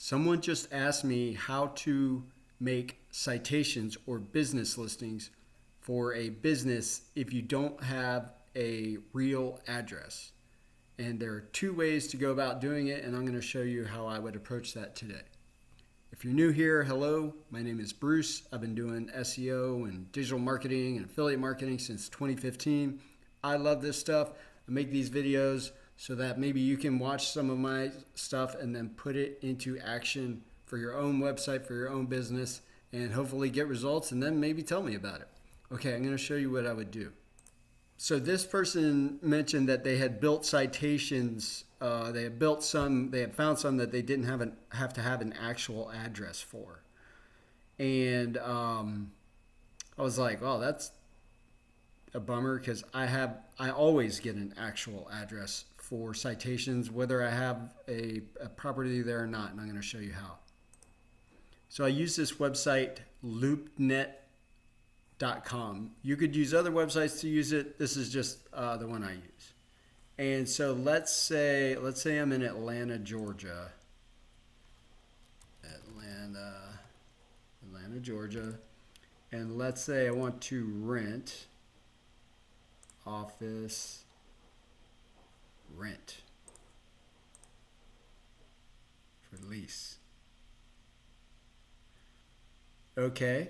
Someone just asked me how to make citations or business listings for a business if you don't have a real address. And there are two ways to go about doing it, and I'm going to show you how I would approach that today. If you're new here, hello, my name is Bruce. I've been doing SEO and digital marketing and affiliate marketing since 2015. I love this stuff. I make these videos so that maybe you can watch some of my stuff and then put it into action for your own website, for your own business, and hopefully get results and then maybe tell me about it. Okay, I'm going to show you what I would do. So this person mentioned that they had built citations. They had found some that they didn't have to have an actual address for. And I was like, oh, that's a bummer because I always get an actual address for citations, whether I have a property there or not, and I'm going to show you how. So I use this website, loopnet.com. You could use other websites to use it. This is just the one I use. And so let's say I'm in Atlanta, Georgia. Atlanta, Georgia. And let's say I want to rent office rent for lease. Okay.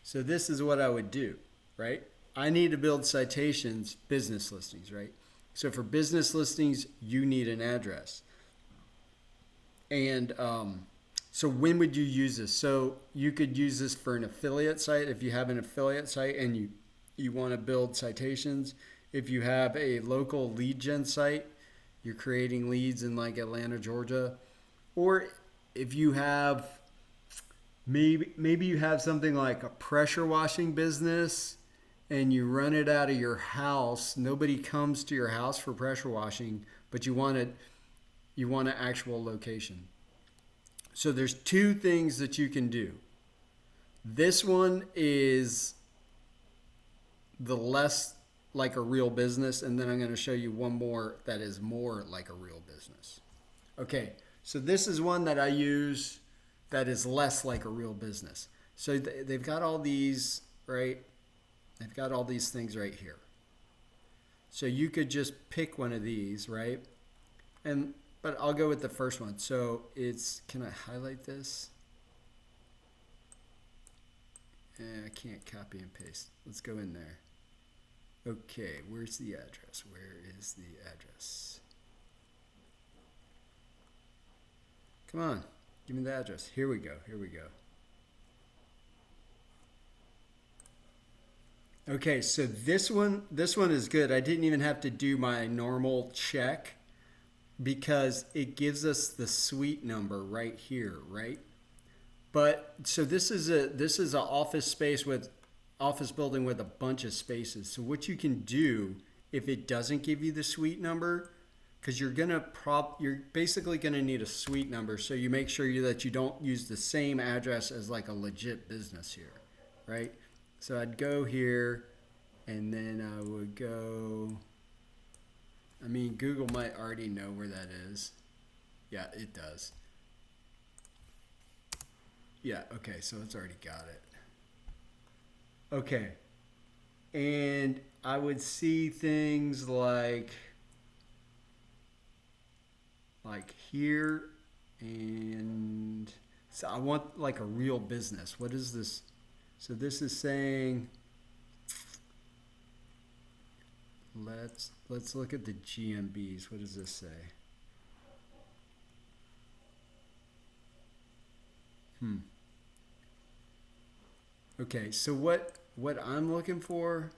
So this is what I would do, right? I need to build citations, business listings, right? So for business listings, you need an address. And so when would you use this? So you could use this for an affiliate site if you have an affiliate site and you want to build citations. If you have a local lead gen site, you're creating leads in like Atlanta, Georgia. Or if you have Maybe you have something like a pressure washing business and you run it out of your house. Nobody comes to your house for pressure washing, but you want an actual location. So there's two things that you can do. This one is the less like a real business, and then I'm going to show you one more that is more like a real business. Okay, so this is one that I use that is less like a real business. So they've got all these, right? They've got all these things right here. So you could just pick one of these, right? But I'll go with the first one. So can I highlight this? I can't copy and paste. Let's go in there. Okay, where's the address? Where is the address? Come on. Give me the address. Here we go. Okay, so this one is good. I didn't even have to do my normal check because it gives us the suite number right here, right? But so this is an office building with a bunch of spaces. So what you can do if it doesn't give you the suite number, because you're basically gonna need a suite number, so you make sure that you don't use the same address as like a legit business here, right? So I'd go here, and then I would go. I mean, Google might already know where that is. Yeah, it does. Yeah, okay, so it's already got it. Okay, and I would see things like here, and so I want like a real business. What is this? So this is saying, let's look at the GMBs. What does this say? Okay, so what I'm looking for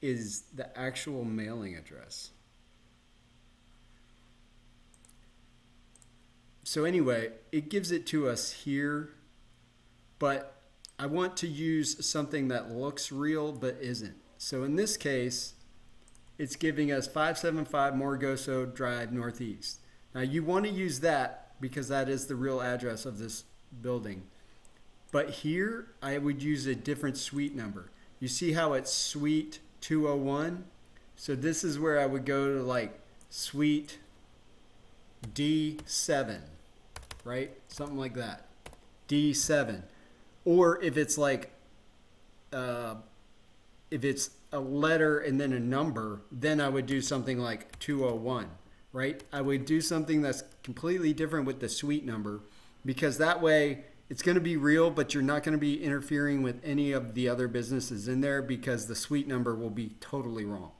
is the actual mailing address. So anyway, it gives it to us here, but I want to use something that looks real but isn't. So in this case, it's giving us 575 Morogoso Drive Northeast. Now you want to use that because that is the real address of this building. But here, I would use a different suite number. You see how it's suite 201? So this is where I would go to like suite D7, right? Something like that. D7. Or if it's like, if it's a letter and then a number, then I would do something like 201, right? I would do something that's completely different with the suite number, because that way it's going to be real, but you're not going to be interfering with any of the other businesses in there, because the suite number will be totally wrong.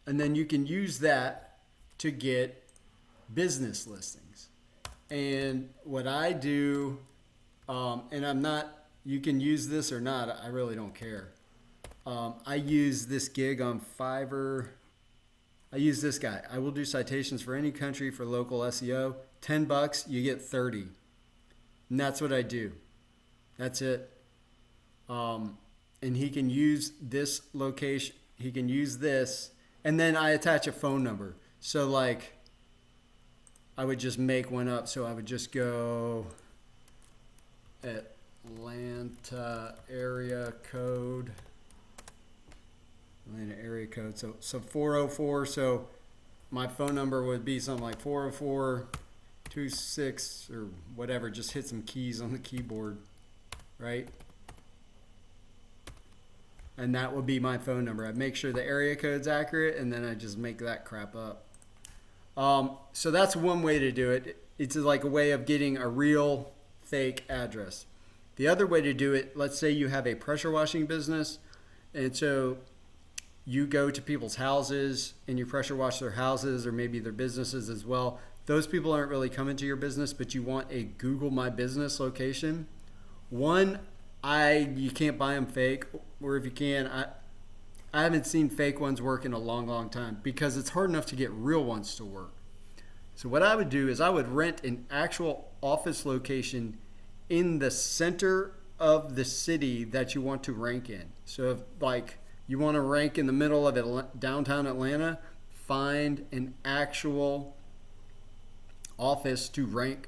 And then you can use that to get business listings. And what I do, and I'm not, you can use this or not, I really don't care. I use this gig on Fiverr. I use this guy. I will do citations for any country for local SEO. $10, you get 30. And that's what I do. That's it. And he can use this location. He can use this. And then I attach a phone number. So like, I would just make one up. So I would just go Atlanta area code. Atlanta area code. So 404. So my phone number would be something like 404-26 or whatever. Just hit some keys on the keyboard, right? And that would be my phone number. I make sure the area code's accurate, and then I just make that crap up. So that's one way to do it. It's like a way of getting a real fake address. The other way to do it, let's say you have a pressure washing business, and so you go to people's houses and you pressure wash their houses or maybe their businesses as well. Those people aren't really coming to your business, but you want a Google My Business location. One, you can't buy them fake, or if you can, I haven't seen fake ones work in a long, long time, because it's hard enough to get real ones to work. So what I would do is I would rent an actual office location in the center of the city that you want to rank in. So if like you want to rank in the middle of downtown Atlanta, find an actual office to rent.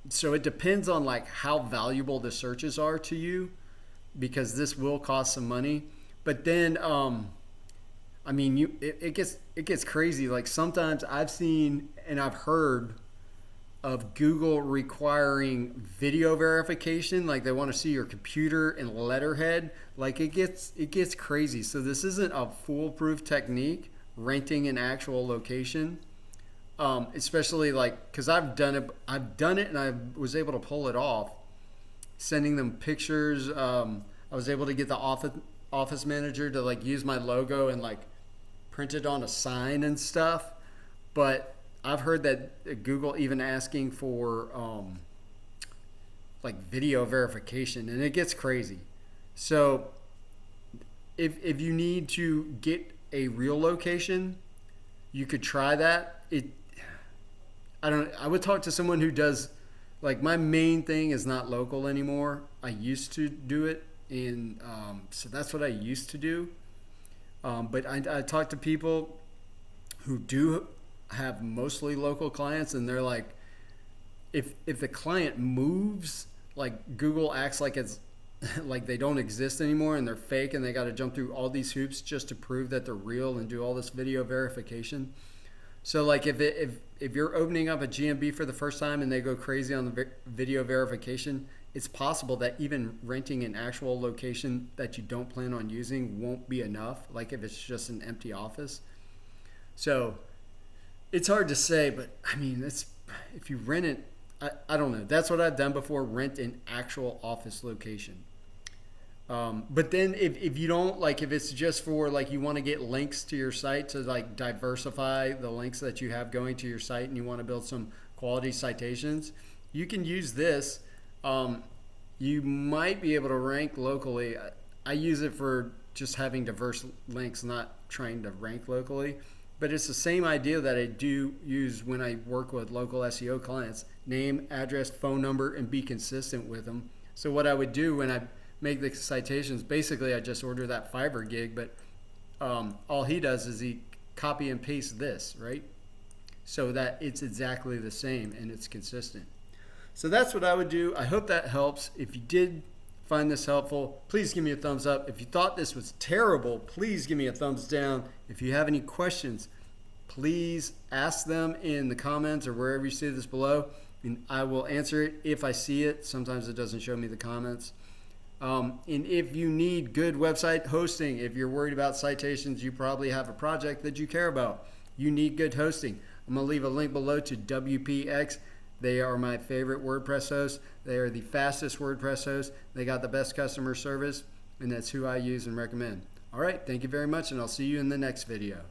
So it depends on like how valuable the searches are to you, because this will cost some money. But then, I mean, it gets crazy. Like sometimes I've seen and I've heard of Google requiring video verification, like they want to see your computer and letterhead. Like it gets crazy. So this isn't a foolproof technique, renting an actual location. Especially like, cause I've done it and I was able to pull it off, sending them pictures. I was able to get the office manager to like use my logo and like print it on a sign and stuff. But I've heard that Google even asking for like video verification, and it gets crazy. So if you need to get a real location, you could try that. I would talk to someone who does, like my main thing is not local anymore. I used to do it, and so that's what I used to do. But I talk to people who do have mostly local clients, and they're like, if the client moves, like Google acts like it's like they don't exist anymore and they're fake, and they got to jump through all these hoops just to prove that they're real and do all this video verification. So like if you're opening up a GMB for the first time and they go crazy on the video verification, it's possible that even renting an actual location that you don't plan on using won't be enough, like if it's just an empty office. So it's hard to say, but I mean, if you rent it, I don't know. That's what I've done before, rent an actual office location. But then if you don't, like if it's just for like you want to get links to your site to like diversify the links that you have going to your site, and you want to build some quality citations, you can use this. You might be able to rank locally. I use it for just having diverse links, not trying to rank locally. But it's the same idea that I do use when I work with local SEO clients: name, address, phone number, and be consistent with them. So what I would do when I make the citations, basically I just order that Fiverr gig, but all he does is he copy and paste this, right? So that it's exactly the same and it's consistent. So that's what I would do. I hope that helps. If you did find this helpful, please give me a thumbs up. If you thought this was terrible, please give me a thumbs down. If you have any questions, please ask them in the comments or wherever you see this below, and I will answer it if I see it. Sometimes it doesn't show me the comments. And if you need good website hosting, if you're worried about citations, you probably have a project that you care about. You need good hosting. I'm going to leave a link below to WPX. They are my favorite WordPress host. They are the fastest WordPress host. They got the best customer service, and that's who I use and recommend. All right, thank you very much, and I'll see you in the next video.